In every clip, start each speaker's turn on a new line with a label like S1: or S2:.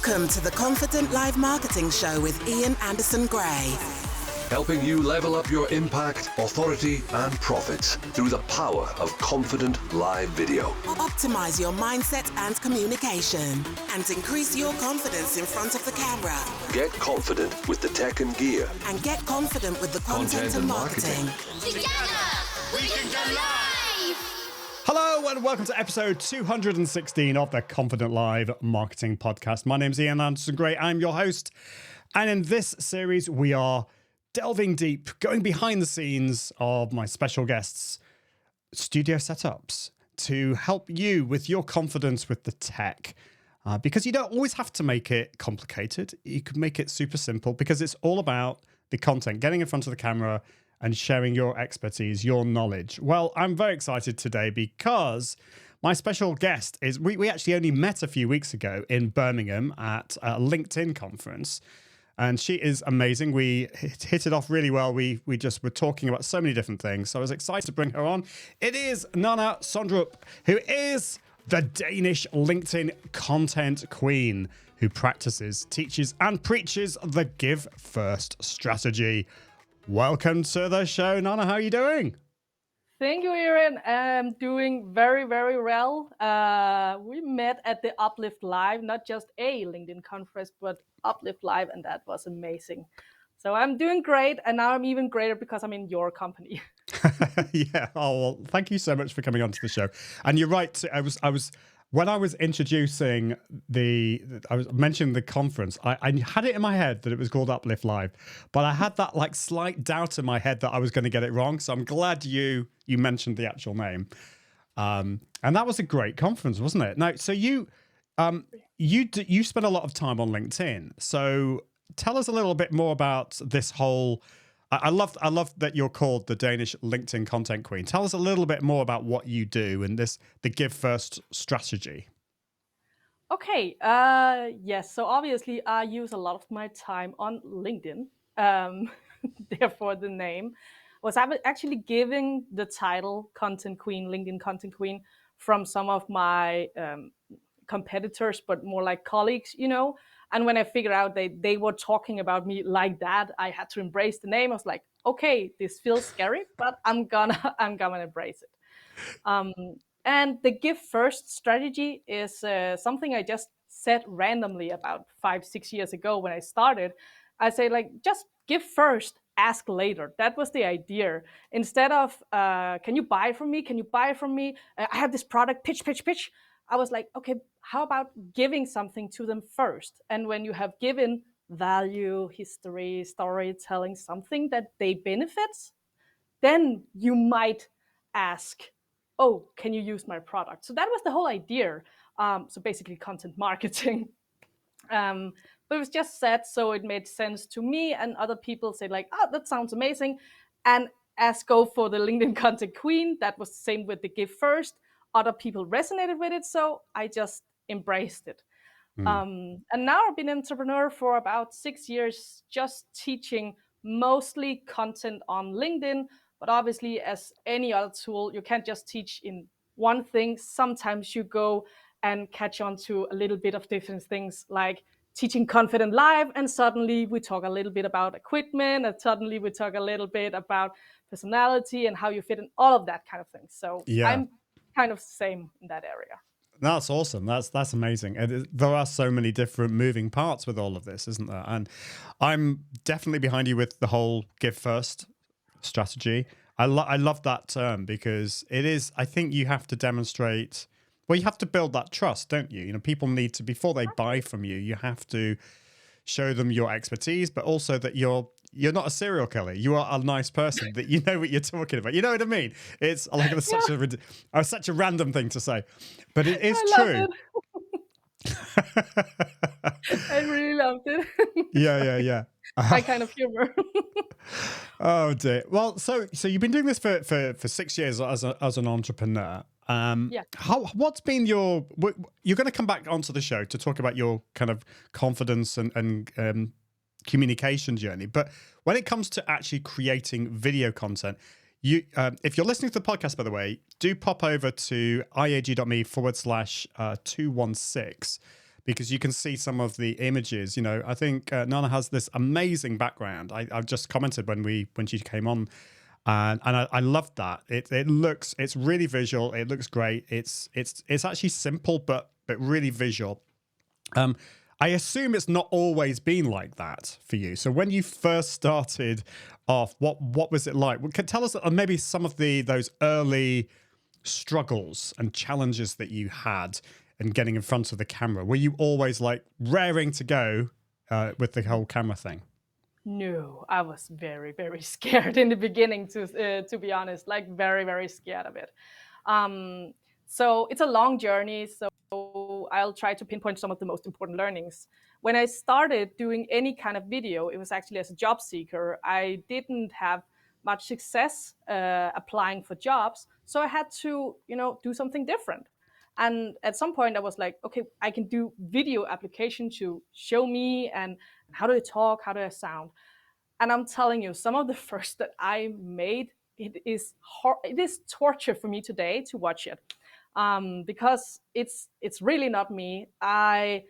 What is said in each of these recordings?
S1: Welcome to the Confident Live Marketing Show with Ian Anderson Gray.
S2: Helping you level up your impact, authority, and profits through the power of confident live video.
S1: Optimize your mindset and communication and increase your confidence in front of the camera.
S2: Get confident with the tech and gear.
S1: And get confident with the content and marketing.
S3: Together, we can go live!
S4: Hello and welcome to episode 216 of the Confident Live Marketing Podcast. My name's Ian Anderson Gray. I'm your host. And in this series, we are delving deep, going behind the scenes of my special guests' studio setups to help you with your confidence with the tech. Because you don't always have to make it complicated. You could make it super simple because it's all about the content, getting in front of the camera and sharing your expertise, your knowledge. Well, I'm very excited today because my special guest is, we actually only met a few weeks ago in Birmingham at a LinkedIn conference. And she is amazing. We hit it off really well. We just were talking about so many different things. So I was excited to bring her on. It is Nanna Sondrup, who is the Danish LinkedIn content queen, who practices, teaches, and preaches the Give First strategy. Welcome to the show, Nanna. How are you doing?
S5: Thank you, Aaron. I'm doing very, very well. We met at the Uplift Live, not just a LinkedIn conference, but Uplift Live, and that was amazing. So I'm doing great, and now I'm even greater because I'm in your company.
S4: Yeah. Oh, well, thank you so much for coming onto the show. And you're right. I was when I was introducing I was mentioning the conference, I had it in my head that it was called Uplift Live, but I had that like slight doubt in my head that I was going to get it wrong. So I'm glad you mentioned the actual name. And that was a great conference, wasn't it? Now, so you spend a lot of time on LinkedIn. So tell us a little bit more about this whole. I love that you're called the Danish LinkedIn content queen. Tell us a little bit more about what you do and the Give First strategy.
S5: Okay. Yes. So obviously, I use a lot of my time on LinkedIn. Therefore, the name was actually giving the title Content Queen, LinkedIn Content Queen, from some of my competitors, but more like colleagues, you know. And when I figured out they were talking about me like that, I had to embrace the name. I was like, okay, this feels scary, but I'm gonna embrace it. And the Give First strategy is something I just said randomly about 5-6 years ago when I started. I say like, just give first, ask later. That was the idea. Instead of, can you buy from me? Can you buy from me? I have this product, pitch. I was like, okay, how about giving something to them first? And when you have given value, history, storytelling, something that they benefit, then you might ask, oh, can you use my product? So that was the whole idea. So basically content marketing. But it was just said, so it made sense to me, and other people say like, oh, that sounds amazing. And as go for the LinkedIn content queen, that was the same with the Give First. Other people resonated with it, so I just embraced it. And now I've been an entrepreneur for about 6 years, just teaching mostly content on LinkedIn. But obviously, as any other tool, you can't just teach in one thing. Sometimes you go and catch on to a little bit of different things, like teaching Confident Live, and suddenly we talk a little bit about equipment, and suddenly we talk a little bit about personality and how you fit in, all of that kind of thing. So yeah. I'm kind of same in that area.
S4: That's awesome. That's amazing. There are so many different moving parts with all of this, isn't there? And I'm definitely behind you with the whole Give First strategy. I love that term because it is, I think you have to demonstrate, well, you have to build that trust, don't you? You know, people need to, before they buy from you, you have to show them your expertise, but also that you're not a serial killer. You are a nice person, that you know what you're talking about. You know what I mean? It's like such a random thing to say, but it is true.
S5: I really loved it.
S4: Yeah.
S5: My kind of humor.
S4: Oh dear. Well, so you've been doing this for 6 years as an entrepreneur.
S5: Yeah.
S4: What's been you're going to come back onto the show to talk about your kind of confidence and communication journey. But when it comes to actually creating video content, if you're listening to the podcast, by the way, do pop over to iag.me/216 because you can see some of the images. You know, I think Nanna has this amazing background. I've just commented when she came on, and I loved that. It's really visual. It looks great. It's actually simple, but really visual. I assume it's not always been like that for you. So when you first started off, what was it like? Tell us maybe some of those early struggles and challenges that you had in getting in front of the camera. Were you always like raring to go with the whole camera thing?
S5: No, I was very, very scared in the beginning, to be honest, like very, very scared of it. So it's a long journey. So I'll try to pinpoint some of the most important learnings. When I started doing any kind of video, it was actually as a job seeker. I didn't have much success applying for jobs, so I had to, do something different. And at some point, I was like, okay, I can do video application to show me and how do I talk, how do I sound. And I'm telling you, some of the first that I made, it is torture for me today to watch it. Because it's really not me. I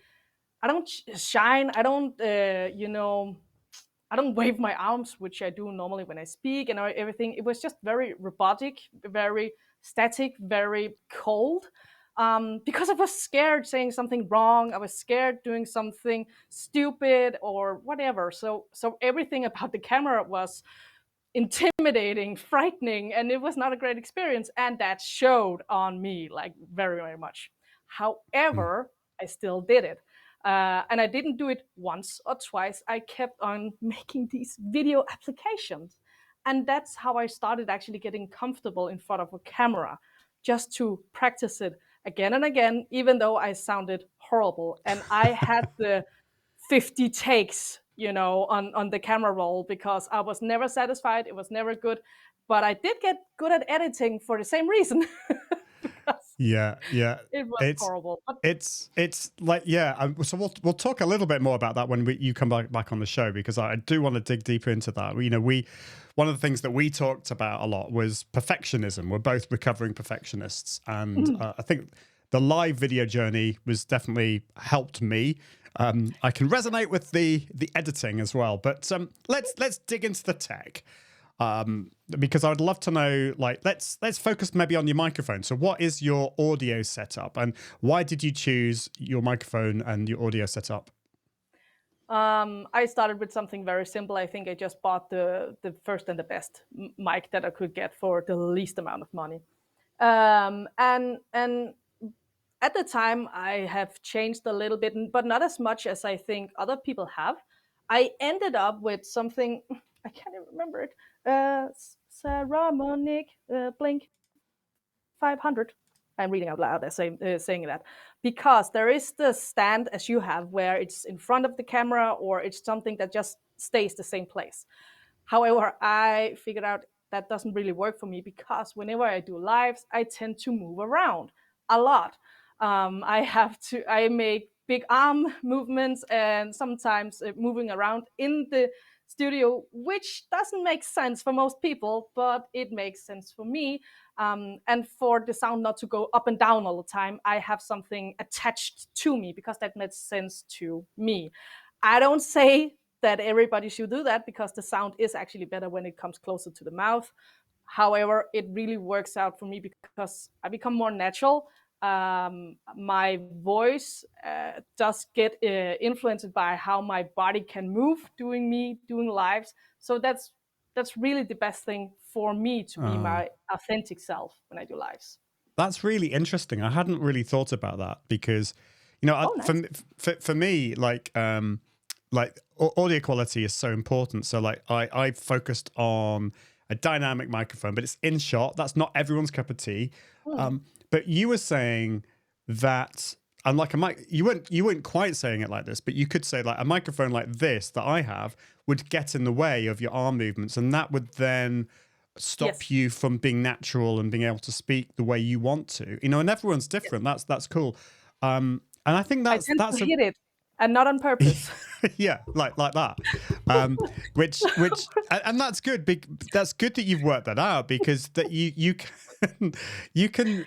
S5: don't shine. I don't I don't wave my arms, which I do normally when I speak and everything. It was just very robotic, very static, very cold. Because I was scared saying something wrong. I was scared doing something stupid or whatever. So everything about the camera was intimidating, frightening, and it was not a great experience. And that showed on me like very, very much. However, I still did it. And I didn't do it once or twice. I kept on making these video applications. And that's how I started actually getting comfortable in front of a camera, just to practice it again and again, even though I sounded horrible. And I had the 50 takes, on the camera roll because I was never satisfied. It was never good. But I did get good at editing for the same reason.
S4: Yeah.
S5: It was horrible. But
S4: It's like, yeah. So we'll talk a little bit more about that when you come back on the show, because I do want to dig deeper into that. One of the things that we talked about a lot was perfectionism. We're both recovering perfectionists, and I think the live video journey was definitely helped me. I can resonate with the editing as well, but let's dig into the tech. Because I would love to know, like, let's focus maybe on your microphone. So what is your audio setup, and why did you choose your microphone and your audio setup?
S5: I started with something very simple. I think I just bought the first and the best mic that I could get for the least amount of money. And at the time, I have changed a little bit, but not as much as I think other people have. I ended up with something, I can't even remember it, Saramonic Blink 500. I'm reading out loud as I'm saying that, because there is the stand as you have where it's in front of the camera or it's something that just stays the same place. However, I figured out that doesn't really work for me because whenever I do lives, I tend to move around a lot. I make big arm movements and sometimes moving around in the studio, which doesn't make sense for most people, but it makes sense for me. And for the sound not to go up and down all the time, I have something attached to me because that makes sense to me. I don't say that everybody should do that because the sound is actually better when it comes closer to the mouth. However, it really works out for me because I become more natural. My voice does get influenced by how my body can move doing lives. So that's really the best thing for me to be my authentic self when I do lives.
S4: That's really interesting. I hadn't really thought about that because, nice. for me, like audio quality is so important. So like I focused on a dynamic microphone, but it's in shot. That's not everyone's cup of tea. But you were saying that, and like a mic, you weren't quite saying it like this, but you could say like a microphone like this that I have would get in the way of your arm movements, and that would then stop you from being natural and being able to speak the way you want to. And everyone's different. That's cool. And I think that's
S5: to hit it, and not on purpose.
S4: Yeah, like that. Which and that's good. That's good that you've worked that out because that you can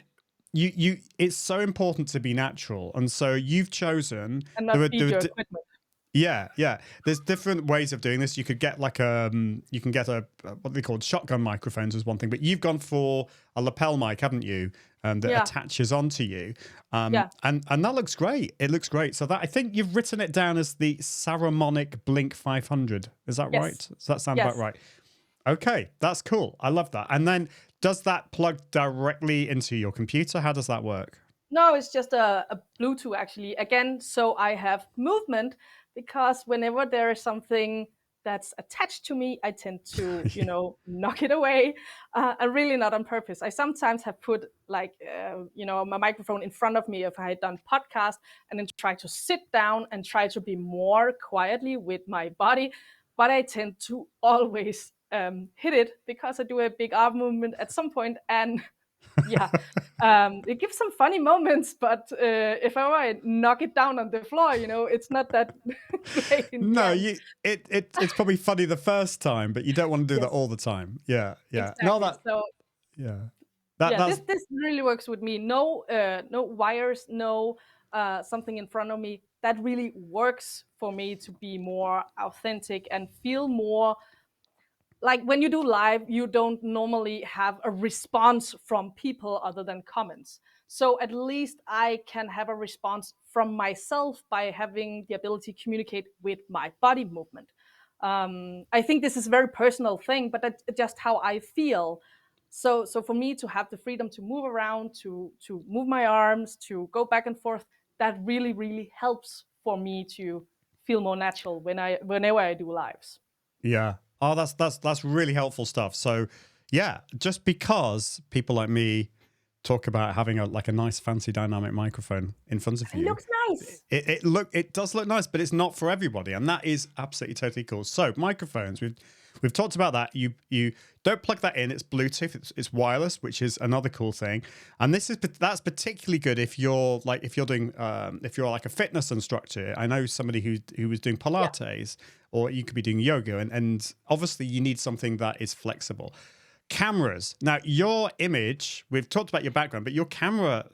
S4: it's so important to be natural, and so you've chosen.
S5: And not beat your equipment.
S4: Yeah. There's different ways of doing this. You could get like you can get a what they call shotgun microphones is one thing, but you've gone for a lapel mic, haven't you? That attaches onto you. And that looks great. It looks great. So that I think you've written it down as the Saramonic Blink 500. Is that right? Does that sound about right? Okay, that's cool. I love that. And then does that plug directly into your computer? How does that work?
S5: No, it's just a Bluetooth actually. Again, so I have movement because whenever there is something that's attached to me, I tend to, knock it away, and really not on purpose. I sometimes have put like, my microphone in front of me if I had done podcast, and then try to sit down and try to be more quietly with my body. But I tend to always hit it because I do a big arm movement at some point, and it gives some funny moments, but if I knock it down on the floor, it's not that great.
S4: No, it's probably funny the first time, but you don't want to do that all the time. Yeah.
S5: Exactly. This really works with me. No wires, no something in front of me. That really works for me to be more authentic and feel more. Like when you do live, you don't normally have a response from people other than comments. So at least I can have a response from myself by having the ability to communicate with my body movement. I think this is a very personal thing, but that's just how I feel. So for me to have the freedom to move around, to move my arms, to go back and forth, that really, really helps for me to feel more natural whenever I do lives.
S4: Yeah. Oh, that's really helpful stuff. So, yeah, just because people like me talk about having a nice fancy dynamic microphone in front of you,
S5: it looks nice.
S4: It does look nice, but it's not for everybody, and that is absolutely totally cool. So, microphones, we've talked about that. You don't plug that in; it's Bluetooth, it's wireless, which is another cool thing. And that's particularly good if you're like a fitness instructor. I know somebody who was doing Pilates. Or you could be doing yoga, and obviously you need something that is flexible. Cameras. Now, your image, we've talked about your background, but your camera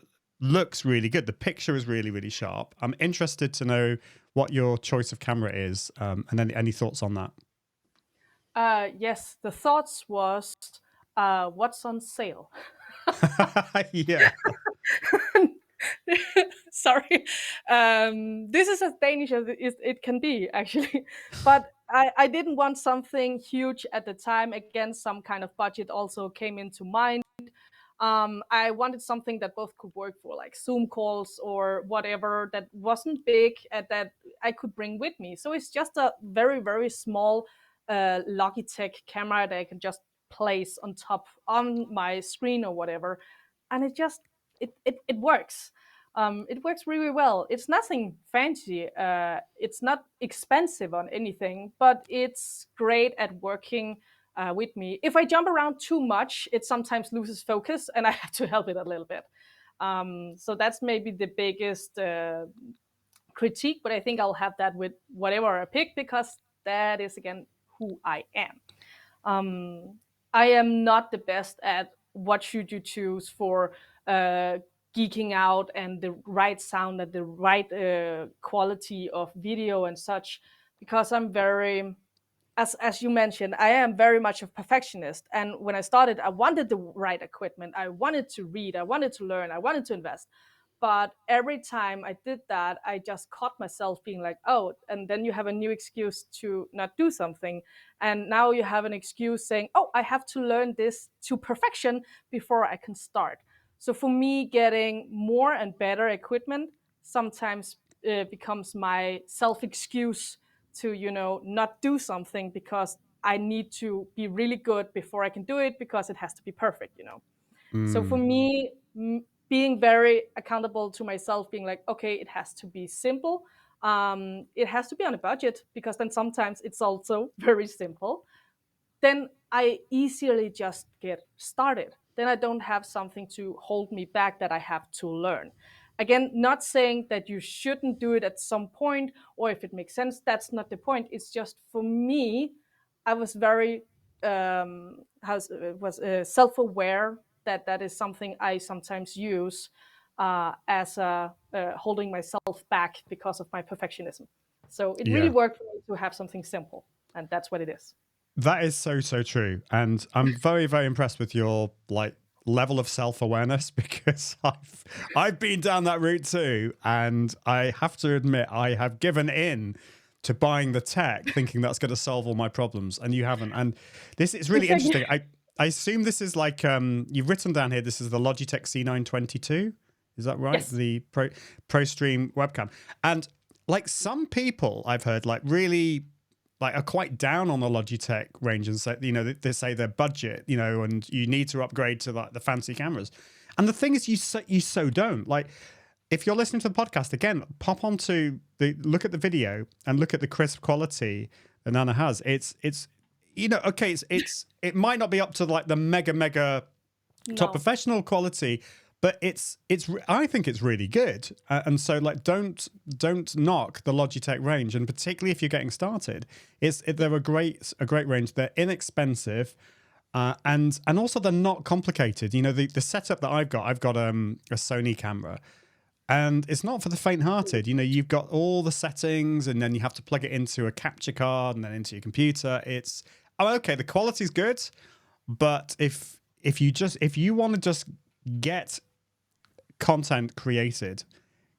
S4: looks really good. The picture is really, really sharp. I'm interested to know what your choice of camera is, and then any thoughts on that?
S5: Yes, the thoughts was, what's on sale?
S4: Yeah.
S5: Sorry. This is as Danish as it can be, actually. But I didn't want something huge at the time. Again, some kind of budget also came into mind. I wanted something that both could work for like Zoom calls or whatever, that wasn't big and that I could bring with me. So it's just a very, very small Logitech camera that I can just place on top on my screen or whatever. And it works. It works really well. It's nothing fancy. It's not expensive on anything, but it's great at working with me. If I jump around too much, it sometimes loses focus, and I have to help it a little bit. So that's maybe the biggest critique, but I think I'll have that with whatever I pick, because that is, again, who I am. I am not the best at what should you choose for geeking out and the right sound and the right quality of video and such, because I'm very, as you mentioned, I am very much a perfectionist. And when I started, I wanted the right equipment. I wanted to read, I wanted to learn, I wanted to invest. But every time I did that, I just caught myself being like, oh, and then you have a new excuse to not do something. And now you have an excuse saying, oh, I have to learn this to perfection before I can start. So for me, getting more and better equipment sometimes becomes my self-excuse to, not do something because I need to be really good before I can do it, because it has to be perfect. So for me, being very accountable to myself, being like, okay, it has to be simple. It has to be on a budget, because then sometimes it's also very simple. Then I easily just get started. Then I don't have something to hold me back that I have to learn. Again, not saying that you shouldn't do it at some point, or if it makes sense, that's not the point. It's just, for me, I was very self-aware that is something I sometimes use as holding myself back because of my perfectionism. So it really
S4: Yeah.
S5: worked for me to have something simple, and that's what it is.
S4: That is so, so true. And I'm very, very impressed with your like level of self-awareness because I've been down that route too. And I have to admit, I have given in to buying the tech thinking that's going to solve all my problems. And you haven't. And this is really interesting. I assume this is like you've written down here, this is the Logitech C922. Is that right?
S5: Yes.
S4: The Pro Stream webcam. And like some people I've heard like really like are quite down on the Logitech range and say, you know, they say their budget, you know, and you need to upgrade to like the fancy cameras. And the thing is, you so don't. Like, if you're listening to the podcast again, pop onto look at the video and look at the crisp quality that Nanna has. It's you know, okay, it might not be up to like the mega top professional quality, but I think it's really good. And so like don't knock the Logitech range, and particularly if you're getting started, they're a great range. They're inexpensive, and also they're not complicated. You know, the setup that I've got a Sony camera, and it's not for the faint-hearted. You know, you've got all the settings, and then you have to plug it into a capture card and then into your computer. It's okay. The quality's good, but if you want to just get content created,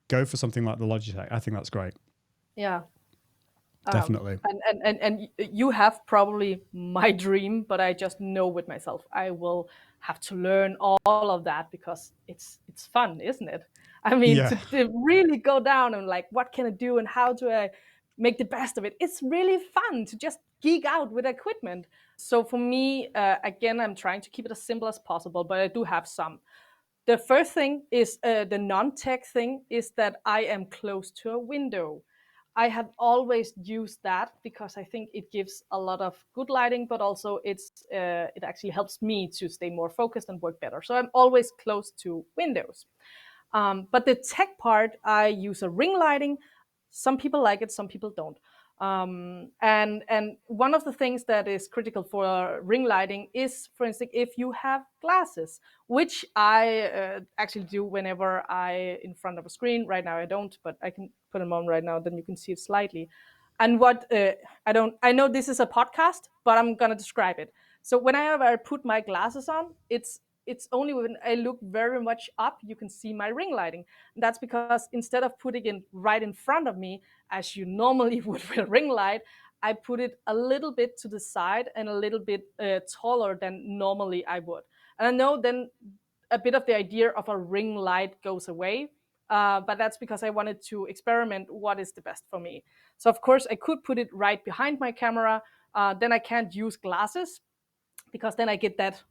S4: go for something like the Logitech. I think that's great.
S5: Yeah.
S4: Definitely.
S5: And you have probably my dream, but I just know with myself I will have to learn all of that because it's fun, isn't it? I mean,
S4: Yeah.
S5: to really go down and like, what can I do and how do I make the best of it? It's really fun to just geek out with equipment. So for me, again, I'm trying to keep it as simple as possible, but I do have some. The first thing is the non-tech thing is that I am close to a window. I have always used that because I think it gives a lot of good lighting, but also it actually helps me to stay more focused and work better. So I'm always close to windows. But the tech part, I use a ring lighting. Some people like it, some people don't. And one of the things that is critical for ring lighting is, for instance, if you have glasses, which I actually do whenever I in front of a screen. Right now I don't, but I can put them on right now. Then you can see it slightly. And what I know this is a podcast, but I'm gonna describe it. So whenever I put my glasses on, it's only when I look very much up, you can see my ring lighting. And that's because instead of putting it right in front of me, as you normally would with a ring light, I put it a little bit to the side and a little bit taller than normally I would. And I know then a bit of the idea of a ring light goes away, but that's because I wanted to experiment what is the best for me. So of course I could put it right behind my camera. Then I can't use glasses because then I get that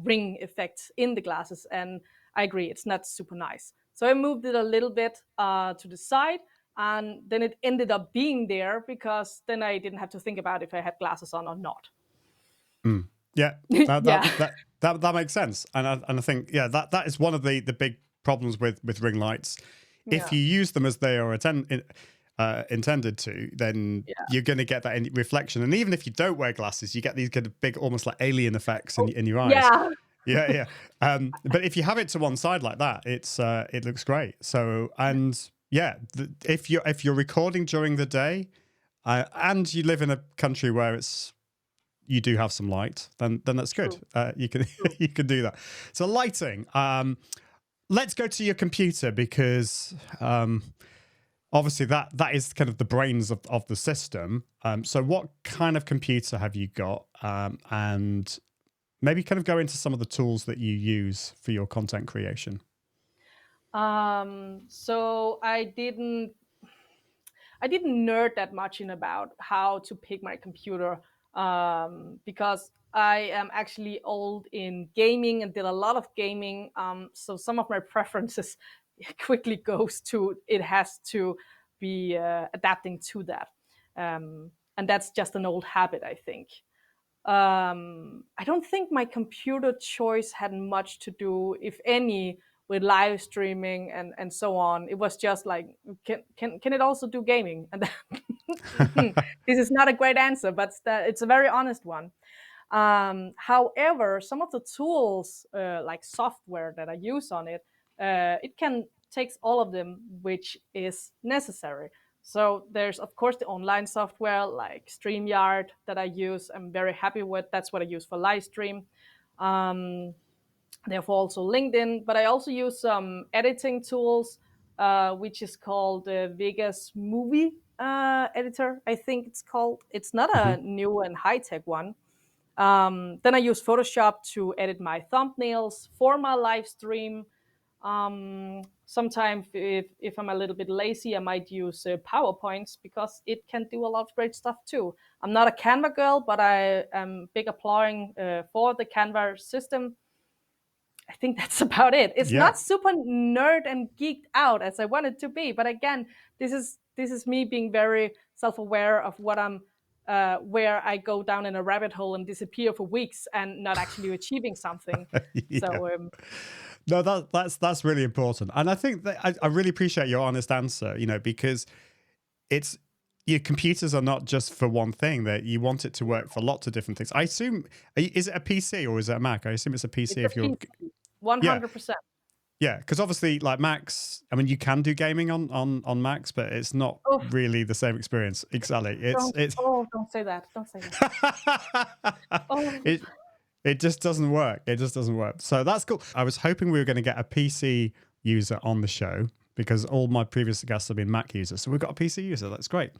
S5: ring effect in the glasses, and I agree, it's not super nice. So I moved it a little bit to the side, and then it ended up being there because then I didn't have to think about if I had glasses on or not.
S4: Yeah, that makes sense, and I think that is one of the big problems with ring lights. If you use them as they are intended to, then you're going to get that reflection. And even if you don't wear glasses, you get these kind of big, almost like alien effects in your eyes. Yeah. But if you have it to one side like that, it looks great. So if you're recording during the day, and you live in a country where you do have some light, then that's good. You can do that. So lighting. Let's go to your computer because obviously that is kind of the brains of the system. So what kind of computer have you got? And maybe kind of go into some of the tools that you use for your content creation.
S5: So I didn't nerd that much in about how to pick my computer because I am actually old in gaming and did a lot of gaming. So some of my preferences quickly goes to it has to be adapting to that. And that's just an old habit, I think. I don't think my computer choice had much to do, if any, with live streaming and so on. It was just like, can it also do gaming? And this is not a great answer, but it's a very honest one. However, some of the tools, like software that I use on it, it can takes all of them, which is necessary. So there's of course the online software like StreamYard that I use. I'm very happy with. That's what I use for live stream. Therefore, also LinkedIn. But I also use some editing tools, which is called Vegas Movie Editor. I think it's called. It's not a new and high tech one. Then I use Photoshop to edit my thumbnails for my live stream. Sometimes, if I'm a little bit lazy, I might use PowerPoints because it can do a lot of great stuff too. I'm not a Canva girl, but I am big applying for the Canva system. I think that's about it. It's not super nerd and geeked out as I want it to be, but again, this is me being very self-aware of what I'm, where I go down in a rabbit hole and disappear for weeks and not actually achieving something. So
S4: no, that's really important, and I think that I really appreciate your honest answer. Because it's your computers are not just for one thing; that you want it to work for lots of different things. I assume, is it a PC or is it a Mac? I assume it's a PC.
S5: If you're 100%.
S4: Yeah, because obviously, like Macs, I mean, you can do gaming on Macs, but it's not really the same experience. Exactly,
S5: Don't say that. Don't say that.
S4: It just doesn't work. It just doesn't work. So that's cool. I was hoping we were going to get a PC user on the show because all my previous guests have been Mac users. So we've got a PC user. That's great.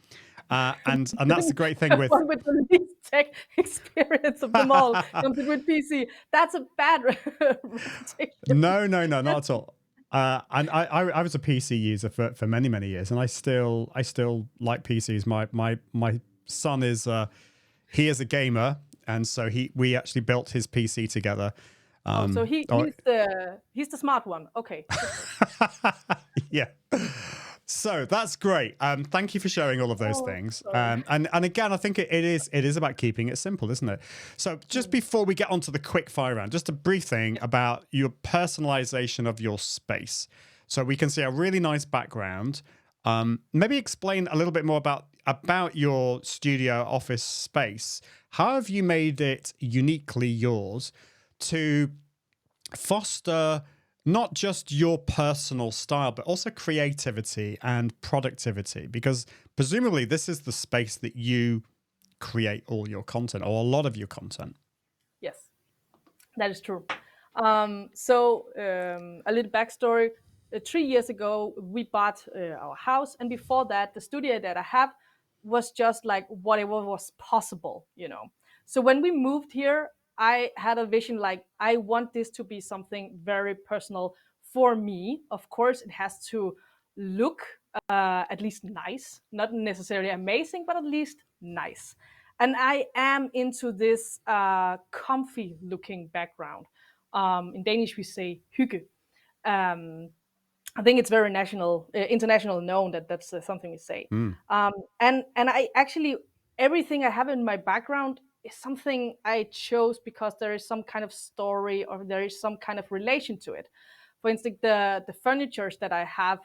S4: And that's the great thing with
S5: the least tech experience of them all comes with PC. That's a bad reputation.
S4: No, not at all. And I was a PC user for many years, and I still like PCs. My son is he is a gamer, and so we actually built his PC together.
S5: So he's the smart one. Okay.
S4: Yeah. So that's great. Thank you for sharing all of those things. And again, I think it is about keeping it simple, isn't it? So just before we get onto the quick fire round, just a brief thing about your personalization of your space. So we can see a really nice background. Maybe explain a little bit more about your studio office space. How have you made it uniquely yours to foster not just your personal style, but also creativity and productivity? Because presumably this is the space that you create all your content, or a lot of your content.
S5: Yes, that is true. So a little backstory. 3 years ago, we bought our house. And before that, the studio that I have was just like whatever was possible, So when we moved here, I had a vision like I want this to be something very personal for me. Of course, it has to look at least nice, not necessarily amazing, but at least nice. And I am into this comfy looking background. In Danish, we say hygge. I think it's very international known that that's something we say. And I actually, everything I have in my background is something I chose because there is some kind of story or there is some kind of relation to it. For instance, the furnitures that I have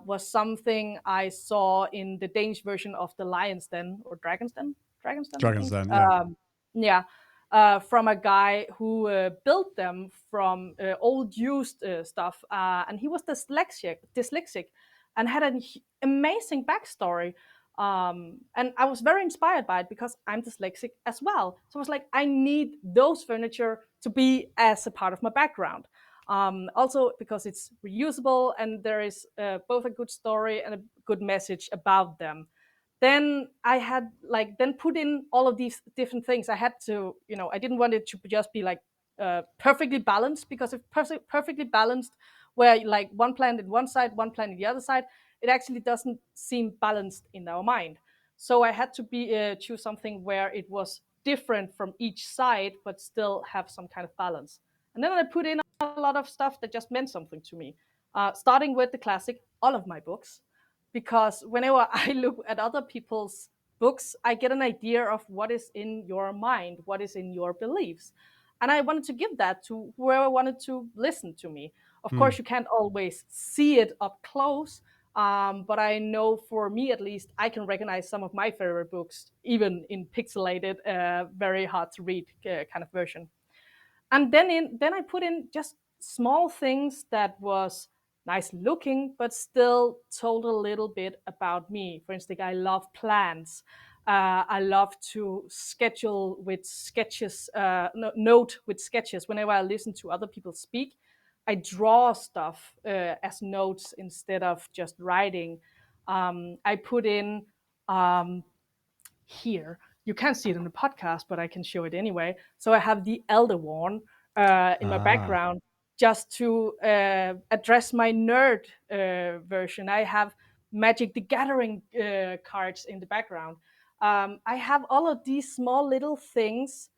S5: was something I saw in the Danish version of the Lion's Den or Dragon's Den.
S4: Dragon's Den, yeah.
S5: From a guy who built them from old used stuff, and he was dyslexic, and had an amazing backstory. And I was very inspired by it because I'm dyslexic as well. So I was like, I need those furniture to be as a part of my background. Also because it's reusable and there is both a good story and a good message about them. Then I had then put in all of these different things. I had to, I didn't want it to just be like perfectly balanced, because if perfectly balanced, where like one plant in one side, one plant in the other side, it actually doesn't seem balanced in our mind. So I had to choose something where it was different from each side, but still have some kind of balance. And then I put in a lot of stuff that just meant something to me, starting with the classic, all of my books. Because whenever I look at other people's books, I get an idea of what is in your mind, what is in your beliefs. And I wanted to give that to whoever wanted to listen to me. Of course, you can't always see it up close, But I know, for me at least, I can recognize some of my favorite books, even in pixelated, very hard to read kind of version. And then I put in just small things that was nice looking, but still told a little bit about me. For instance, I love plants. I love to schedule with sketches, note with sketches. Whenever I listen to other people speak, I draw stuff as notes instead of just writing. I put in um, here. You can't see it in the podcast, but I can show it anyway. So I have the Elder Worn in my
S4: Ah,
S5: background just to address my nerd version. I have Magic the Gathering cards in the background. I have all of these small little things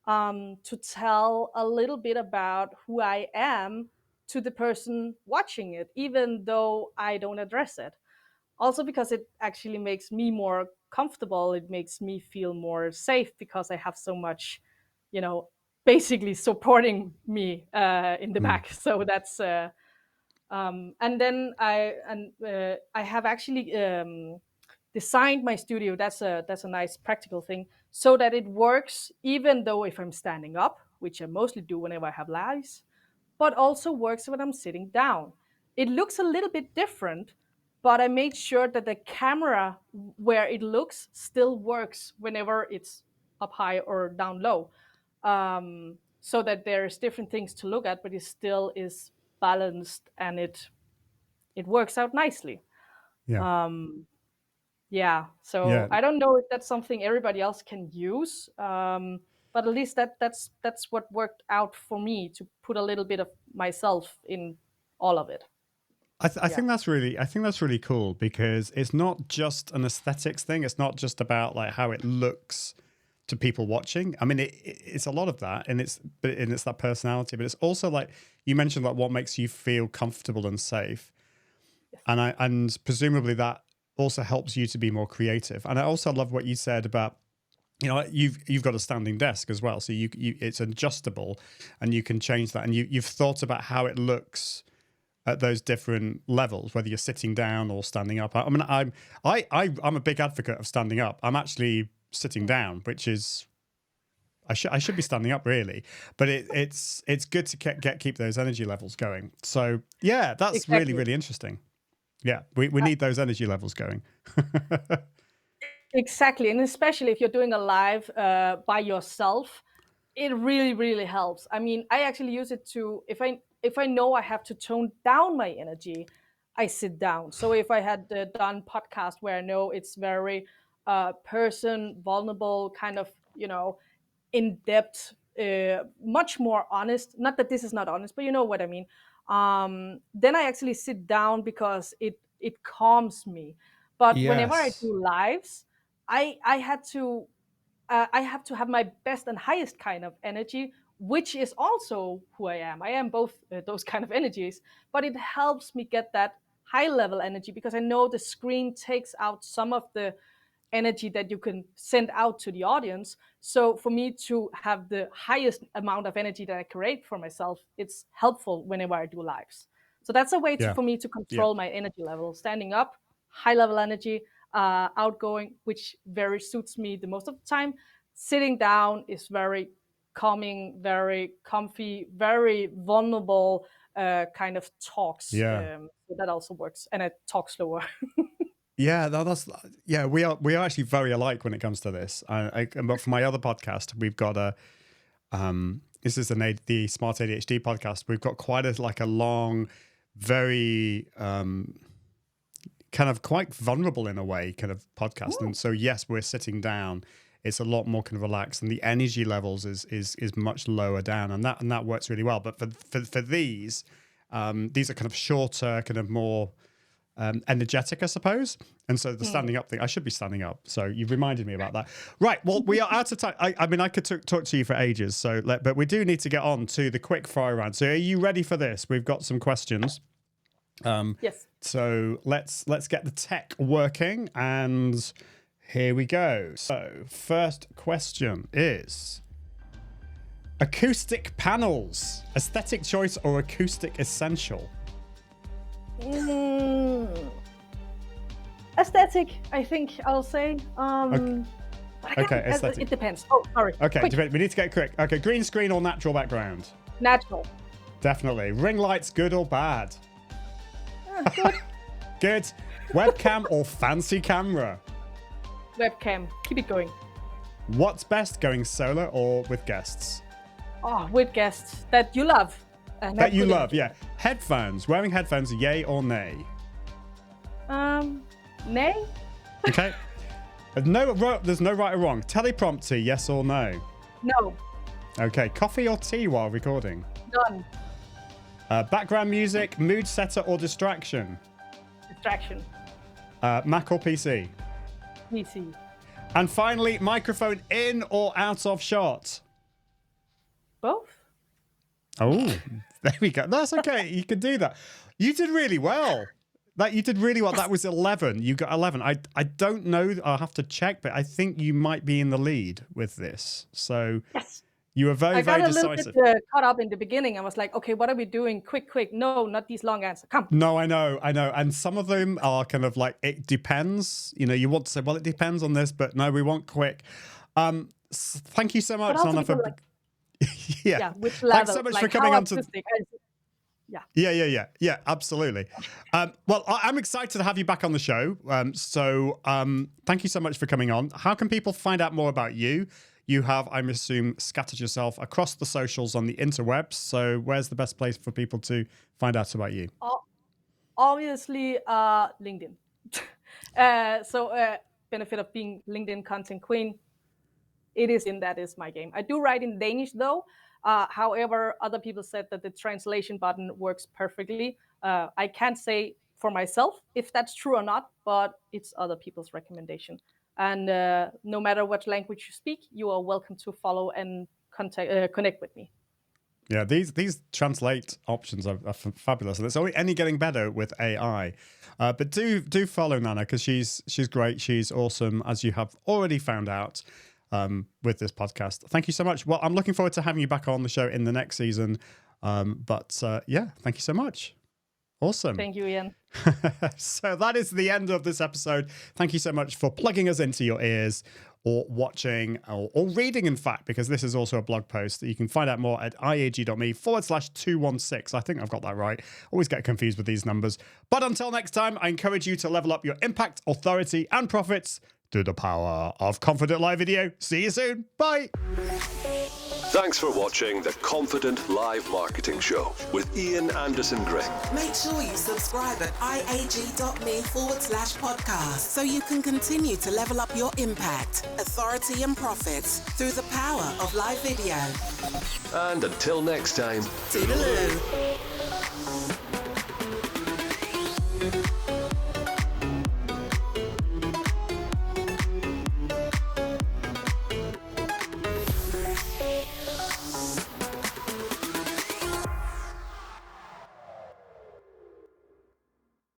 S5: to tell a little bit about who I am to the person watching it, even though I don't address it. Also because it actually makes me more comfortable, it makes me feel more safe because I have so much, you know, basically supporting me in the
S4: mm,
S5: back. So that's and then I have actually designed my studio. That's a nice practical thing, so that it works even though if I'm standing up, which I mostly do whenever I have lives, but also works when I'm sitting down. It looks a little bit different, but I made sure that the camera where it looks still works whenever it's up high or down low. So that there's different things to look at, but it still is balanced and it works out nicely.
S4: yeah,
S5: Um, yeah, so
S4: yeah.
S5: I don't know if that's something everybody else can use, but at least that's what worked out for me, to put a little bit of myself in all of it.
S4: I
S5: Yeah.
S4: think that's really, I think that's really cool because it's not just an aesthetics thing. It's not just about like how it looks to people watching. I mean, it's a lot of that, and it's that personality, but it's also like you mentioned, like what makes you feel comfortable and safe, and presumably that also helps you to be more creative. And I also love what you said about, you know, you've got a standing desk as well, so you it's adjustable, and you can change that, and you've thought about how it looks at those different levels, whether you're sitting down or standing up. I mean, I'm a big advocate of standing up. I'm actually sitting down, which is I should be standing up really, but it's good to keep those energy levels going. So yeah, that's really
S5: Exactly.
S4: really interesting. Yeah, we need those energy levels going.
S5: Exactly, and especially if you're doing a live by yourself, it really really helps. I mean, I actually use it to, if I know I have to tone down my energy, I sit down. So if I had done podcast where I know it's very person vulnerable, kind of, in depth, much more honest. Not that this is not honest, but you know what I mean. Then I actually sit down because it calms me. But whenever I
S4: Yes.
S5: do lives, I had to I have to have my best and highest kind of energy, which is also who I am. I am both those kind of energies, but it helps me get that high level energy because I know the screen takes out some of the energy that you can send out to the audience. So for me to have the highest amount of energy that I create for myself, it's helpful whenever I do lives. So that's a way
S4: Yeah.
S5: for me to
S4: Yeah.
S5: control my energy level. Standing up, high level energy, outgoing, which very suits me the most of the time. Sitting down is very calming, very comfy, very vulnerable kind of talks.
S4: Yeah.
S5: So that also works, and I talk slower.
S4: Yeah, that's yeah. We are actually very alike when it comes to this. But for my other podcast, we've got a this is the Smart ADHD podcast. We've got quite a long, very kind of quite vulnerable in a way kind of podcast. And so yes, we're sitting down. It's a lot more kind of relaxed, and the energy levels is much lower down, and that works really well. But for these are kind of shorter, kind of more energetic, I suppose. And so the standing up thing, I should be standing up. So you've reminded me about that. Right. Well, we are out of time. I mean, I could talk to you for ages. But we do need to get on to the quick fire round. So are you ready for this? We've got some questions.
S5: Yes.
S4: So let's get the tech working, and here we go. So first question is: acoustic panels, aesthetic choice or acoustic essential?
S5: Aesthetic, I think I'll say.
S4: Okay, aesthetic.
S5: It depends. Oh, sorry.
S4: Okay,
S5: Quick.
S4: we need to get quick. Okay, green screen or natural background?
S5: Natural.
S4: Definitely. Ring lights, good or bad?
S5: Good.
S4: Good. Webcam or fancy camera?
S5: Webcam. Keep it going.
S4: What's best, going solo or with guests?
S5: Oh, with guests that you love. And
S4: That you love, yeah. Headphones. Wearing headphones, yay or nay?
S5: Nay?
S4: Okay. There's no right or wrong. Teleprompter, yes or no?
S5: No.
S4: Okay. Coffee or tea while recording?
S5: None.
S4: Background music, mood setter or distraction?
S5: Distraction.
S4: Mac or PC?
S5: PC.
S4: And finally, microphone in or out of shot?
S5: Both?
S4: Oh, there we go. That's okay. You can do that. You did really well. You did really well. That was 11. You got 11. I don't know. I'll have to check, but I think you might be in the lead with this. So
S5: Yes.
S4: you were very, very decisive.
S5: I got a little bit caught up in the beginning. I was like, okay, what are we doing? Quick. No, not these long answers. Come.
S4: No, I know. And some of them are kind of like, it depends. You know, you want to say, well, it depends on this, but no, we want quick. Thank you so much, Nanna, for...
S5: Yeah, which level?
S4: Thanks so much for coming on to...
S5: Yeah.
S4: Yeah, absolutely. Well, I'm excited to have you back on the show. So thank you so much for coming on. How can people find out more about you? You have, I assume, scattered yourself across the socials on the interwebs. So where's the best place for people to find out about you?
S5: Obviously, LinkedIn. Benefit of being LinkedIn content queen, that is my game. I do write in Danish though. However, other people said that the translation button works perfectly. I can't say for myself if that's true or not, but it's other people's recommendation. And no matter what language you speak, you are welcome to follow and connect with me.
S4: Yeah, these translate options are fabulous, and it's only getting better with AI. But do follow Nanna, because she's great. She's awesome, as you have already found out. With this podcast. Thank you so much. Well, I'm looking forward to having you back on the show in the next season. Yeah, thank you so much. Awesome.
S5: Thank you, Ian.
S4: So that is the end of this episode. Thank you so much for plugging us into your ears, or watching, or reading, in fact, because this is also a blog post that you can find out more at iag.me/216. I think I've got that right. Always get confused with these numbers. But until next time, I encourage you to level up your impact, authority, and profits through the power of Confident Live Video. See you soon. Bye.
S2: Thanks for watching the Confident Live Marketing Show with Ian Anderson Gray.
S1: Make sure you subscribe at iag.me/podcast so you can continue to level up your impact, authority, and profits through the power of live video.
S2: And until next time,
S1: Toodaloo.